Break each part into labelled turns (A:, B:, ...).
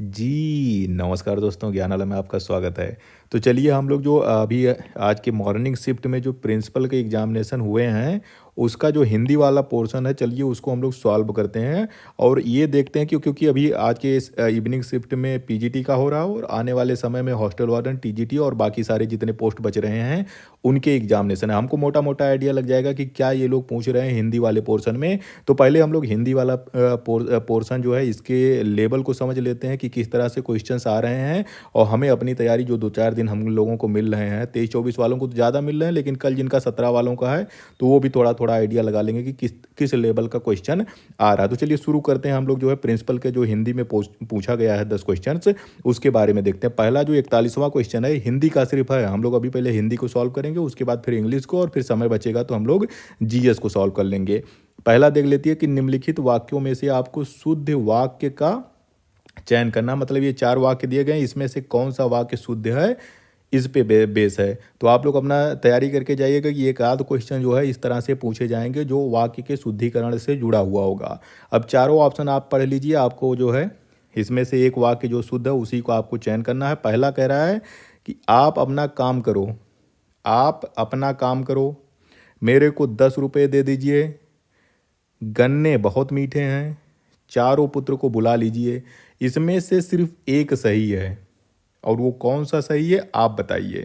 A: जी, नमस्कार दोस्तों, ज्ञानालय में आपका स्वागत है। तो चलिए हम लोग जो अभी आज के मॉर्निंग शिफ्ट में जो प्रिंसिपल के एग्ज़ामिनेशन हुए हैं, उसका जो हिंदी वाला पोर्शन है, चलिए उसको हम लोग सॉल्व करते हैं और ये देखते हैं क्योंकि अभी आज के इस इवनिंग शिफ्ट में पीजीटी का हो रहा है और आने वाले समय में हॉस्टल वार्डन, टीजीटी और बाकी सारे जितने पोस्ट बच रहे हैं, उनके एग्ज़ामिनेशन है। हमको मोटा-मोटा आइडिया लग जाएगा कि क्या ये लोग पूछ रहे हैं हिंदी वाले पोर्शन में। तो पहले हम लोग हिंदी वाला पोर्शन जो है इसके लेवल को समझ लेते हैं कि किस तरह से क्वेश्चंस आ रहे हैं और हमें अपनी तैयारी जो 2-4 दिन हम लोगों को मिल रहे हैं, 23-24 वालों को तो ज़्यादा मिल रहे हैं, लेकिन कल जिनका 17 वालों का है, तो वो भी थोड़ा-थोड़ा आइडिया लगा लेंगे कि किस किस लेवल का क्वेश्चन आ रहा है। तो चलिए शुरू करते हैं हम लोग जो है प्रिंसिपल के जो हिंदी में पूछा गया है 10 क्वेश्चंस, उसके बारे में देखते हैं। पहला जो 41वां क्वेश्चन है, हिंदी का सिर्फ है। हम लोग अभी पहले हिंदी को सॉल्व करेंगे, उसके बाद फिर इंग्लिश को और फिर समय बचेगा तो हम लोग जीएस को सॉल्व कर लेंगे। पहला देख लेती है कि निम्नलिखित वाक्यों में से आपको शुद्ध वाक्य का चयन करना, मतलब ये 4 वाक्य दिए गए हैं, इसमें से कौन सा वाक्य शुद्ध है, इस पे बेस है। तो आप लोग अपना तैयारी करके जाइएगा कि एक आध क्वेश्चन जो है इस तरह से पूछे जाएंगे जो वाक्य के शुद्धिकरण से जुड़ा हुआ होगा। अब चारों ऑप्शन आप पढ़ लीजिए, आपको जो है इसमें से एक वाक्य जो शुद्ध है उसी को आपको चयन करना है। पहला कह रहा है कि आप अपना काम करो, आप अपना काम करो, मेरे को 10 रुपये दे दीजिए, गन्ने बहुत मीठे हैं, चारों पुत्र को बुला लीजिए। इसमें से सिर्फ एक सही है और वो कौन सा सही है आप बताइए।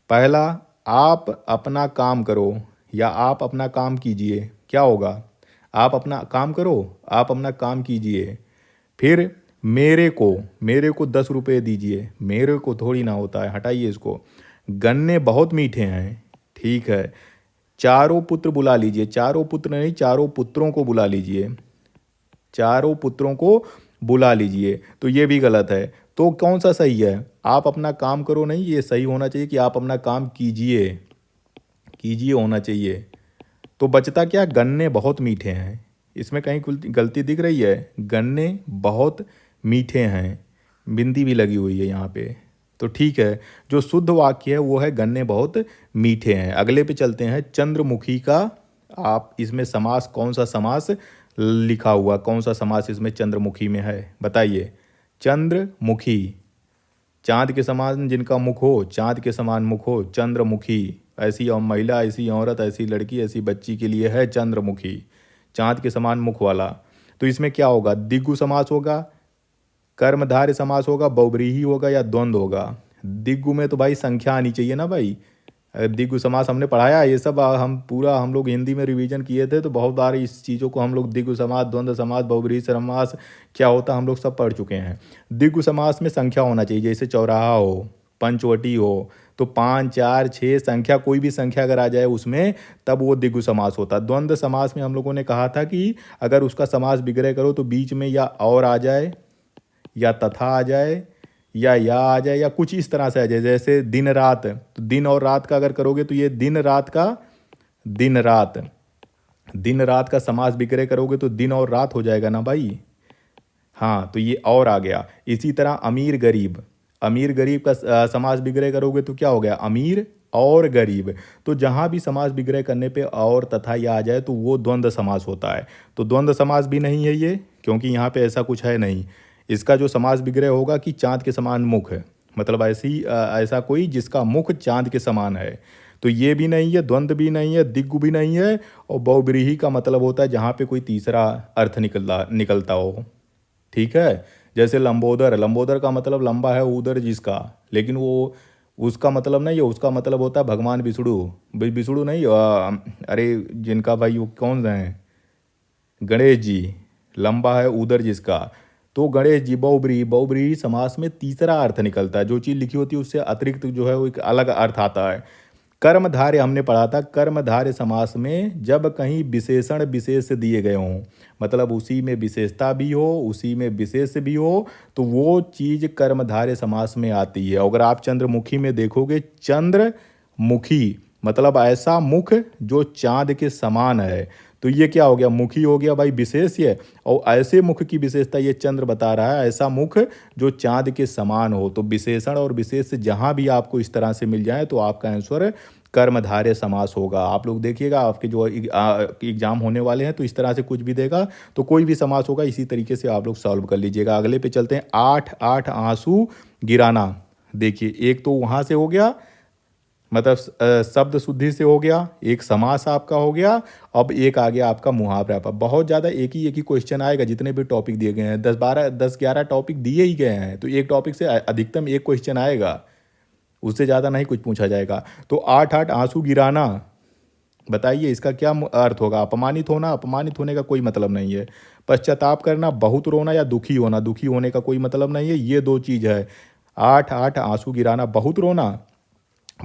A: पहला, आप अपना काम करो या आप अपना काम कीजिए, क्या होगा? आप अपना काम करो, आप अपना काम कीजिए। फिर मेरे को 10 रुपये दीजिए, मेरे को थोड़ी ना होता है, हटाइए इसको। गन्ने बहुत मीठे हैं, ठीक है। चारों पुत्र बुला लीजिए, चारों पुत्र नहीं, चारों पुत्रों को बुला लीजिए, चारों पुत्रों को बुला लीजिए। तो ये भी गलत है। तो कौन सा सही है? आप अपना काम करो नहीं, ये सही होना चाहिए कि आप अपना काम कीजिए, कीजिए होना चाहिए। तो बचता क्या? गन्ने बहुत मीठे हैं। इसमें कहीं गलती दिख रही है? गन्ने बहुत मीठे हैं, बिंदी भी लगी हुई है यहाँ पे। तो ठीक है, जो शुद्ध वाक्य है वो है गन्ने बहुत मीठे हैं। अगले पे चलते हैं। चंद्रमुखी का आप इसमें समास, कौन सा समास लिखा हुआ, कौन सा समास इसमें चंद्रमुखी में है बताइए। चंद्रमुखी, चांद के समान जिनका मुख हो, चांद के समान मुख हो, चंद्रमुखी। ऐसी महिला, ऐसी औरत, ऐसी लड़की, ऐसी बच्ची के लिए है चंद्रमुखी, चांद के समान मुख वाला। तो इसमें क्या होगा? द्विगु समास होगा, कर्मधारय समास होगा, बहुव्रीहि होगा या द्वंद्व होगा? द्विगु में तो भाई संख्या आनी चाहिए ना भाई। द्विगु समास हमने पढ़ाया, ये सब हम लोग हिंदी में रिवीजन किए थे, तो बहुत बार इस चीज़ों को हम लोग द्विगु समास, द्वंद्व समास, बहुव्रीहि समास क्या होता हम लोग सब पढ़ चुके हैं। द्विगु समास में संख्या होना चाहिए, जैसे चौराहा हो, पंचवटी हो, तो 5, 4, 6 संख्या, कोई भी संख्या अगर आ जाए उसमें, तब वो द्विगु समास होता है। द्वंद्व समास में हम लोगों ने कहा था कि अगर उसका समास विग्रह करो तो बीच में या और आ जाए या तथा आ जाए या आ जाए या कुछ इस तरह से आ जाए। जैसे दिन रात, तो दिन और रात का अगर करोगे तो ये दिन रात का दिन रात, दिन रात का समास विग्रह करोगे तो दिन और रात हो जाएगा ना भाई। हाँ, तो ये और आ गया। इसी तरह अमीर गरीब, अमीर गरीब का समास विग्रह करोगे तो क्या हो गया? अमीर और गरीब। तो जहाँ भी समास विग्रह करने पे और तथा या आ जाए तो वो द्वंद्व समास होता है। तो द्वंद्व समास भी नहीं है ये, क्योंकि यहाँ पे ऐसा कुछ है नहीं। इसका जो समास विग्रह होगा कि चाँद के समान मुख है, मतलब ऐसा कोई जिसका मुख चाँद के समान है। तो ये भी नहीं है, द्वंद्व भी नहीं है, दिग्गु भी नहीं है, और बहुव्रीहि का मतलब होता है जहाँ पे कोई तीसरा अर्थ निकलता हो। ठीक है, जैसे लंबोदर, लंबोदर का मतलब लंबा है उदर जिसका, लेकिन वो उसका मतलब नहीं है, उसका मतलब होता है भगवान विष्णु। विष्णु नहीं, अरे जिनका भाई वो कौन है, गणेश जी, लंबा है उदर जिसका। तो गणेश जी, बहुव्रीहि, बहुव्रीहि समास में तीसरा अर्थ निकलता है, जो चीज़ लिखी होती है उससे अतिरिक्त जो है वो एक अलग अर्थ आता है। कर्मधारय हमने पढ़ा था, कर्मधारय समास में जब कहीं विशेषण विशेष दिए गए हों, मतलब उसी में विशेषता भी हो, उसी में विशेष भी हो, तो वो चीज़ कर्मधारय समास में आती है। अगर आप चंद्रमुखी में देखोगे, चंद्रमुखी मतलब ऐसा मुख जो चाँद के समान है। तो ये क्या हो गया? मुखी हो गया भाई विशेष्य, और ऐसे मुख की विशेषता ये चंद्र बता रहा है, ऐसा मुख जो चाँद के समान हो। तो विशेषण और विशेष जहाँ भी आपको इस तरह से मिल जाए तो आपका आंसर कर्मधारय समास होगा। आप लोग देखिएगा आपके जो एग्जाम होने वाले हैं तो इस तरह से कुछ भी देगा तो कोई भी समास होगा, इसी तरीके से आप लोग सॉल्व कर लीजिएगा। अगले पे चलते हैं। आठ आठ आंसू गिराना। देखिए एक तो वहाँ से हो गया, मतलब शब्द शुद्धि से हो गया, एक समास आपका हो गया। अब एक आ गया आपका मुहावरा पर। बहुत ज़्यादा एक ही क्वेश्चन आएगा जितने भी टॉपिक दिए गए हैं, 10-11 टॉपिक दिए ही गए हैं, तो एक टॉपिक से अधिकतम एक क्वेश्चन आएगा, उससे ज़्यादा नहीं कुछ पूछा जाएगा। तो आठ आठ आंसू गिराना, बताइए इसका क्या अर्थ होगा? अपमानित होना, अपमानित होने का कोई मतलब नहीं है। पश्चाताप करना, बहुत रोना या दुखी होना, दुखी होने का कोई मतलब नहीं है। ये दो चीज़ है। आठ आठ आंसू गिराना, बहुत रोना,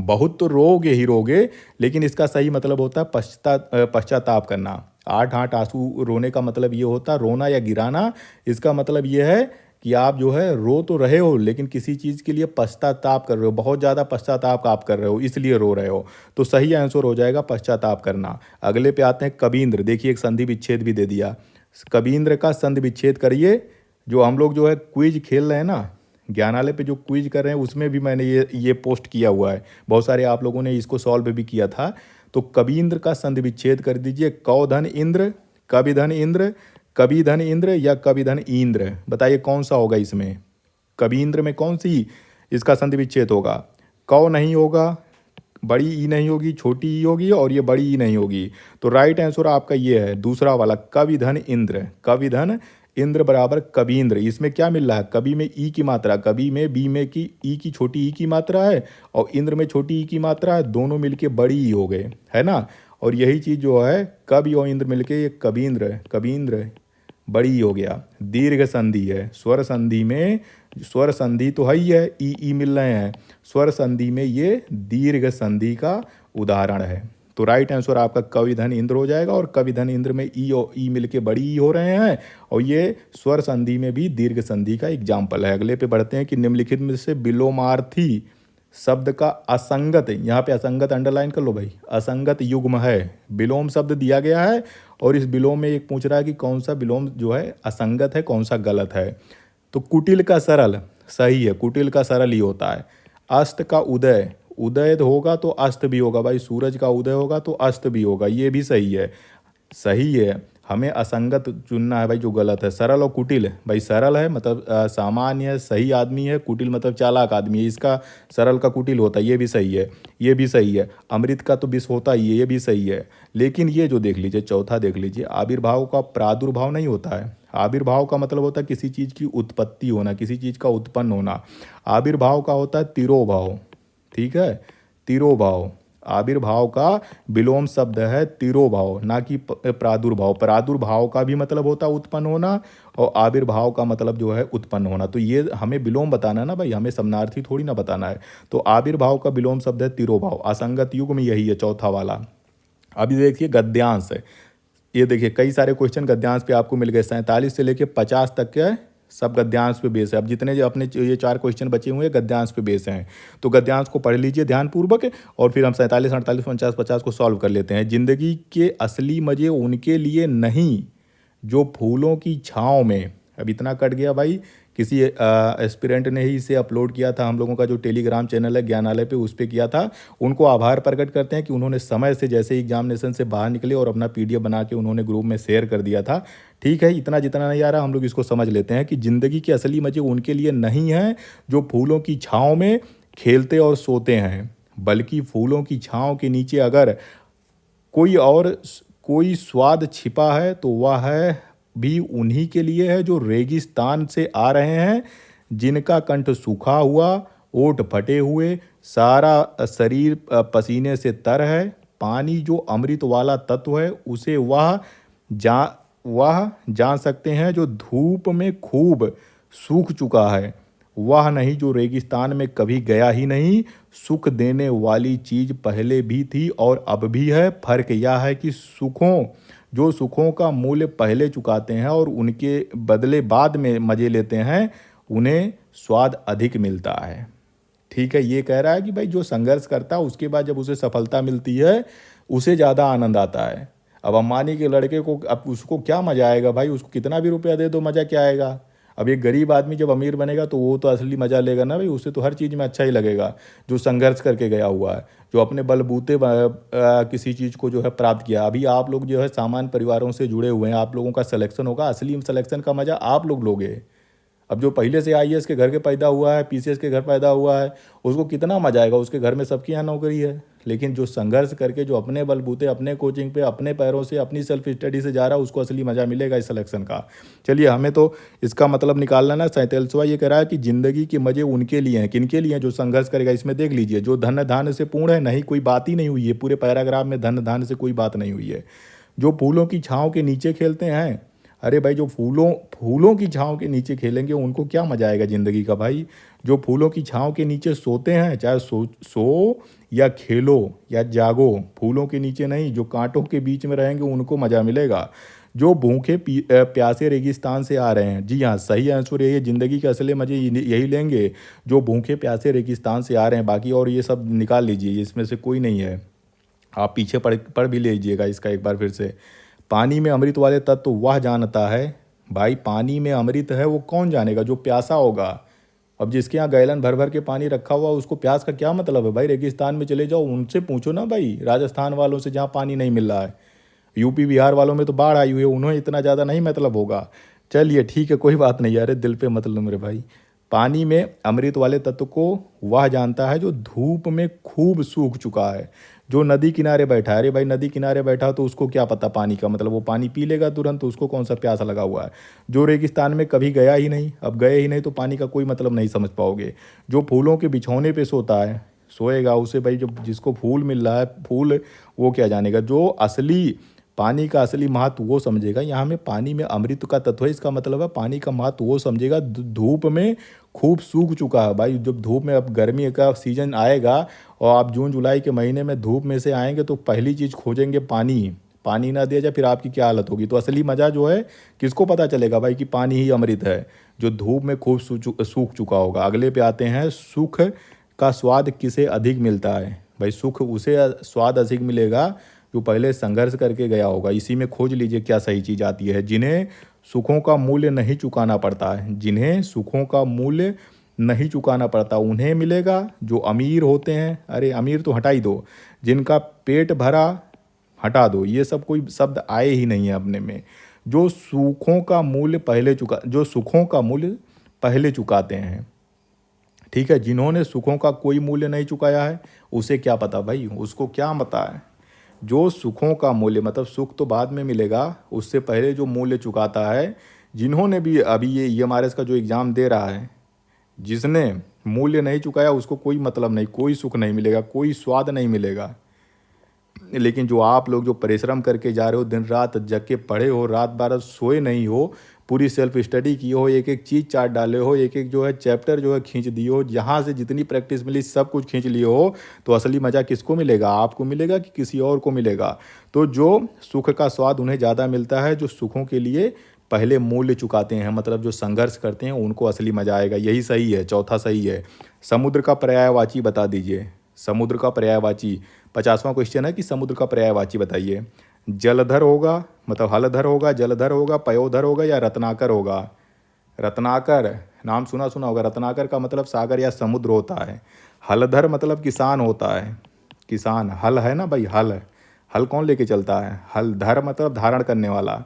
A: बहुत तो रोगे ही रोगे, लेकिन इसका सही मतलब होता है पश्चाताप करना। आठ आठ आंसू रोने का मतलब ये होता है, रोना या गिराना, इसका मतलब ये है कि आप जो है रो तो रहे हो लेकिन किसी चीज़ के लिए पश्चाताप कर रहे हो, बहुत ज़्यादा पश्चाताप आप कर रहे हो, इसलिए रो रहे हो। तो सही आंसर हो जाएगा पश्चाताप करना। अगले पे आते हैं कबींद्र। देखिए एक संधि विच्छेद भी दे दिया। कबींद्र का संधि विच्छेद करिए। जो हम लोग जो है क्विज खेल रहे हैं ना, ज्ञानालय पे जो क्विज कर रहे हैं उसमें भी मैंने ये पोस्ट किया हुआ है, बहुत सारे आप लोगों ने इसको सॉल्व भी किया था। तो कबींद्र का संधि विच्छेद कर दीजिए। कौधन इंद्र, कविधन इंद्र, कविधन इंद्र या कविधन इंद्र, बताइए कौन सा होगा इसमें? कबींद्र में कौन सी इसका संधि विच्छेद होगा? कौ नहीं होगा, बड़ी ई नहीं होगी, छोटी ई होगी और ये बड़ी ई नहीं होगी। तो राइट आंसर आपका ये है दूसरा वाला, कविधन इंद्र। कविधन इंद्र बराबर कबींद्र। इसमें क्या मिल रहा है? कवि में ई की मात्रा, कवि में बी में की ई की छोटी ई की मात्रा है और इंद्र में छोटी ई की मात्रा है, दोनों मिलके बड़ी ई हो गए, है ना। और यही चीज़ जो है कवि और इंद्र मिलके ये कबींद्र, कबींद्र बड़ी हो गया। दीर्घ संधि है, स्वर संधि में, स्वर संधि तो है ही है, ई मिल रहे हैं, स्वर संधि में ये दीर्घ संधि का उदाहरण है। तो राइट आंसर आपका कविधन इंद्र हो जाएगा। और कविधन इंद्र में ई और ई मिलके बड़ी ई हो रहे हैं और ये स्वर संधि में भी दीर्घ संधि का एग्जाम्पल है। अगले पे बढ़ते हैं कि निम्नलिखित में से विलोमार्थी शब्द का असंगत, यहाँ पे असंगत अंडरलाइन कर लो भाई, असंगत युग्म है। विलोम शब्द दिया गया है और इस विलोम में एक पूछ रहा है कि कौन सा विलोम जो है असंगत है, कौन सा गलत है। तो कुटिल का सरल सही है, कुटिल का सरल ही होता है। अस्त का उदय, उदय होगा तो अस्त भी होगा भाई, सूरज का उदय होगा तो अस्त भी होगा, ये भी सही है। सही है, हमें असंगत चुनना है भाई जो गलत है। सरल और कुटिल, भाई सरल है मतलब सामान्य सही आदमी है, कुटिल मतलब चालाक आदमी है, इसका सरल का कुटिल होता है, ये भी सही है, ये भी सही है। अमृत का तो विष होता ही है, ये भी सही है। लेकिन ये जो देख लीजिए चौथा देख लीजिए, आविर्भाव का प्रादुर्भाव नहीं होता है। आविर्भाव का मतलब होता है किसी चीज़ की उत्पत्ति होना, किसी चीज़ का उत्पन्न होना। आविर्भाव का होता है तिरोभाव, ठीक है, तिरोभाव। आविर्भाव का विलोम शब्द है तिरोभाव, ना कि प्रादुर्भाव। प्रादुर्भाव का भी मतलब होता है उत्पन्न होना और आविर्भाव का मतलब जो है उत्पन्न होना। तो ये हमें विलोम बताना है ना भाई, हमें समानार्थी थोड़ी ना बताना है। तो आविर्भाव का विलोम शब्द है तिरोभाव। असंगत युग में यही है चौथा वाला। अभी देखिए गद्यांश है, ये देखिए कई सारे क्वेश्चन गद्यांश पे आपको मिल गए, 47 से लेके 50 तक के सब गद्यांश पे बेस है। अब जितने जो अपने ये 4 क्वेश्चन बचे हुए हैं गद्यांश पे बेस हैं, तो गद्यांश को पढ़ लीजिए ध्यानपूर्वक और फिर हम 47, 48, 49, 50 को सॉल्व कर लेते हैं। जिंदगी के असली मज़े उनके लिए नहीं जो फूलों की छाँव में, अब इतना कट गया भाई, किसी एस्पिरेंट ने ही इसे अपलोड किया था, हम लोगों का जो टेलीग्राम चैनल है ज्ञानालय पे उस पर किया था। उनको आभार प्रकट करते हैं कि उन्होंने समय से जैसे एग्जामिनेशन से बाहर निकले और अपना पीडीएफ बना के उन्होंने ग्रुप में शेयर कर दिया था। ठीक है, इतना जितना नहीं आ रहा हम लोग इसको समझ लेते हैं कि ज़िंदगी के असली मज़े उनके लिए नहीं हैं जो फूलों की छाँव में खेलते और सोते हैं, बल्कि फूलों की छाँव के नीचे अगर कोई स्वाद छिपा है तो वह है भी उन्हीं के लिए है जो रेगिस्तान से आ रहे हैं, जिनका कंठ सूखा हुआ, ओठ फटे हुए, सारा शरीर पसीने से तर है। पानी जो अमृत वाला तत्व है उसे वह जान सकते हैं जो धूप में खूब सूख चुका है, वह नहीं जो रेगिस्तान में कभी गया ही नहीं। सुख देने वाली चीज़ पहले भी थी और अब भी है। फर्क यह है कि सुखों का मूल्य पहले चुकाते हैं और उनके बदले बाद में मज़े लेते हैं, उन्हें स्वाद अधिक मिलता है। ठीक है, ये कह रहा है कि भाई जो संघर्ष करता है उसके बाद जब उसे सफलता मिलती है उसे ज़्यादा आनंद आता है। अब अंबानी के लड़के को अब उसको क्या मज़ा आएगा भाई, उसको कितना भी रुपया दे दो मज़ा क्या आएगा। अब एक गरीब आदमी जब अमीर बनेगा तो वो तो असली मज़ा लेगा ना भाई, उसे तो हर चीज़ में अच्छा ही लगेगा। जो संघर्ष करके गया हुआ है, जो अपने बलबूते किसी चीज़ को जो है प्राप्त किया। अभी आप लोग जो है सामान्य परिवारों से जुड़े हुए हैं, आप लोगों का सिलेक्शन होगा, असली सिलेक्शन का मज़ा आप लोग लोगे। अब जो पहले से आईएएस के घर के पैदा हुआ है, पीसीएस के घर पैदा हुआ है, उसको कितना मजा आएगा, उसके घर में सबकी यहाँ नौकरी है। लेकिन जो संघर्ष करके जो अपने बलबूते, अपने कोचिंग पे, अपने पैरों से, अपनी सेल्फ स्टडी से जा रहा है, उसको असली मजा मिलेगा इस सिलेक्शन का। चलिए, हमें तो इसका मतलब निकालना ना। 47वां ये कह रहा है कि जिंदगी के मजे उनके लिए हैं। किनके लिए हैं? जो संघर्ष करेगा। इसमें देख लीजिए, जो धन धान्य से पूर्ण है, नहीं कोई बात ही नहीं हुई है पूरे पैराग्राफ में, धन धान्य से कोई बात नहीं हुई है। जो फूलों की छाँव के नीचे खेलते हैं, अरे भाई, जो फूलों फूलों की छाँव के नीचे खेलेंगे उनको क्या मजा आएगा ज़िंदगी का भाई। जो फूलों की छाँव के नीचे सोते हैं, चाहे सो या खेलो या जागो, फूलों के नीचे नहीं, जो कांटों के बीच में रहेंगे उनको मज़ा मिलेगा। जो भूखे प्यासे रेगिस्तान से आ रहे हैं, जी हाँ, सही आंसर यही है, ज़िंदगी के असली मज़े यही लेंगे जो भूखे प्यासे रेगिस्तान से आ रहे हैं। बाकी और ये सब निकाल लीजिए, इसमें से कोई नहीं है। आप पीछे पढ़ भी लीजिएगा इसका एक बार फिर से। पानी में अमृत वाले तत्व वह जानता है। भाई, पानी में अमृत है वो कौन जानेगा? जो प्यासा होगा। अब जिसके यहाँ गैलन भर भर के पानी रखा हुआ, उसको प्यास का क्या मतलब है भाई? रेगिस्तान में चले जाओ, उनसे पूछो ना भाई, राजस्थान वालों से जहाँ पानी नहीं मिल रहा है। यूपी बिहार वालों में तो बाढ़ आई हुई है, उन्हें इतना ज़्यादा नहीं मतलब होगा। चलिए ठीक है, कोई बात नहीं, अरे दिल पे मत लो मेरे भाई। पानी में अमृत वाले तत्व को वह जानता है जो धूप में खूब सूख चुका है। जो नदी किनारे बैठा है, अरे भाई, नदी किनारे बैठा तो उसको क्या पता पानी का मतलब, वो पानी पी लेगा तुरंत, तो उसको कौन सा प्यास लगा हुआ है। जो रेगिस्तान में कभी गया ही नहीं, अब गए ही नहीं, तो पानी का कोई मतलब नहीं समझ पाओगे। जो फूलों के बिछौने पे सोता है, सोएगा, उसे भाई जो जिसको फूल मिल रहा है, फूल, वो क्या जानेगा। जो असली पानी का असली महत्व वो समझेगा। यहाँ में पानी में अमृत का तत्व है, इसका मतलब है पानी का महत्व वो समझेगा। धूप में खूब सूख चुका है भाई। जब धूप में, अब गर्मी का सीजन आएगा और आप जून जुलाई के महीने में धूप में से आएंगे तो पहली चीज़ खोजेंगे पानी। पानी ना दिया जाए फिर आपकी क्या हालत होगी। तो असली मज़ा जो है किसको पता चलेगा भाई कि पानी ही अमृत है, जो धूप में खूब सूख चुका होगा। अगले पे आते हैं, सुख का स्वाद किसे अधिक मिलता है। भाई, सुख उसे स्वाद अधिक मिलेगा जो पहले संघर्ष करके गया होगा। इसी में खोज लीजिए क्या सही चीज़ आती है। जिन्हें सुखों का मूल्य नहीं चुकाना पड़ता है, जिन्हें सुखों का मूल्य नहीं चुकाना पड़ता उन्हें मिलेगा। जो अमीर होते हैं, अरे अमीर तो हटा ही दो, जिनका पेट भरा हटा दो, ये सब कोई शब्द आए ही नहीं है अपने में। जो सुखों का मूल्य जो सुखों का मूल्य पहले चुकाते हैं, ठीक है। जिन्होंने सुखों का कोई मूल्य नहीं चुकाया है, उसे क्या पता भाई, उसको क्या पता है। जो सुखों का मूल्य, मतलब सुख तो बाद में मिलेगा, उससे पहले जो मूल्य चुकाता है। जिन्होंने भी अभी ये ईएमआरएस का जो एग्ज़ाम दे रहा है, जिसने मूल्य नहीं चुकाया उसको कोई मतलब नहीं, कोई सुख नहीं मिलेगा, कोई स्वाद नहीं मिलेगा। लेकिन जो आप लोग जो परिश्रम करके जा रहे हो, दिन रात जग के पढ़े हो, रात बारह सोए नहीं हो, पूरी सेल्फ स्टडी की हो, एक एक चीज़ चार्ट डाले हो, एक एक जो है चैप्टर जो है खींच दिए हो, जहाँ से जितनी प्रैक्टिस मिली सब कुछ खींच लिए हो, तो असली मज़ा किसको मिलेगा? आपको मिलेगा कि किसी और को मिलेगा? तो जो सुख का स्वाद उन्हें ज़्यादा मिलता है जो सुखों के लिए पहले मूल्य चुकाते हैं, मतलब जो संघर्ष करते हैं उनको असली मज़ा आएगा। यही सही है, चौथा सही है। समुद्र का पर्यायवाची बता दीजिए। समुद्र का पर्यायवाची, 50वां क्वेश्चन है कि समुद्र का पर्यायवाची बताइए। जलधर होगा, मतलब हलधर होगा, जलधर होगा, पयोधर होगा या रत्नाकर होगा। रत्नाकर नाम सुना होगा। रत्नाकर का मतलब सागर या समुद्र होता है। हलधर मतलब किसान होता है। किसान, हल है ना भाई, हल कौन लेके चलता है? हलधर मतलब धारण करने वाला।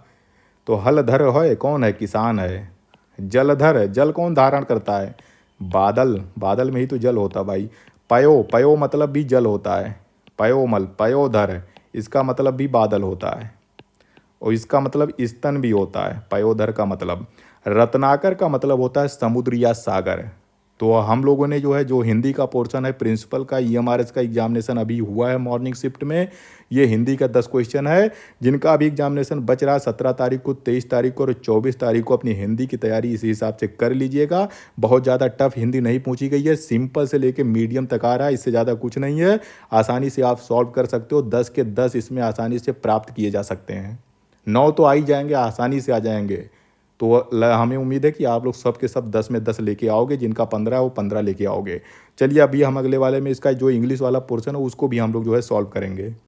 A: तो हलधर है कौन है? किसान है। जलधर, जल कौन धारण करता है? बादल में ही तो जल होता भाई। पयो मतलब भी जल होता है। पयोमल, पयोधर, इसका मतलब भी बादल होता है और इसका मतलब स्तन भी होता है। पयोधर का मतलब। रत्नाकर का मतलब होता है समुद्र या सागर। तो हम लोगों ने जो है, जो हिंदी का पोर्शन है प्रिंसिपल का, ईएमआरएस का एग्जामिनेशन अभी हुआ है मॉर्निंग शिफ्ट में। ये हिंदी का 10 क्वेश्चन है जिनका अभी एग्जामिनेशन बच रहा है 17 तारीख को, 23 तारीख को और 24 तारीख को। अपनी हिंदी की तैयारी इसी हिसाब से कर लीजिएगा। बहुत ज़्यादा टफ हिंदी नहीं पूछी गई है, सिंपल से लेके मीडियम तक आ रहा है, इससे ज़्यादा कुछ नहीं है। आसानी से आप सॉल्व कर सकते हो, 10 के 10 इसमें आसानी से प्राप्त किए जा सकते हैं। 9 तो आ ही जाएंगे, आसानी से आ जाएंगे। तो हमें उम्मीद है कि आप लोग सब के सब 10 में 10 लेके आओगे, जिनका 15 है वो 15 लेके आओगे। चलिए, अभी हम अगले वाले में इसका जो इंग्लिश वाला पोर्शन है उसको भी हम लोग जो है सॉल्व करेंगे।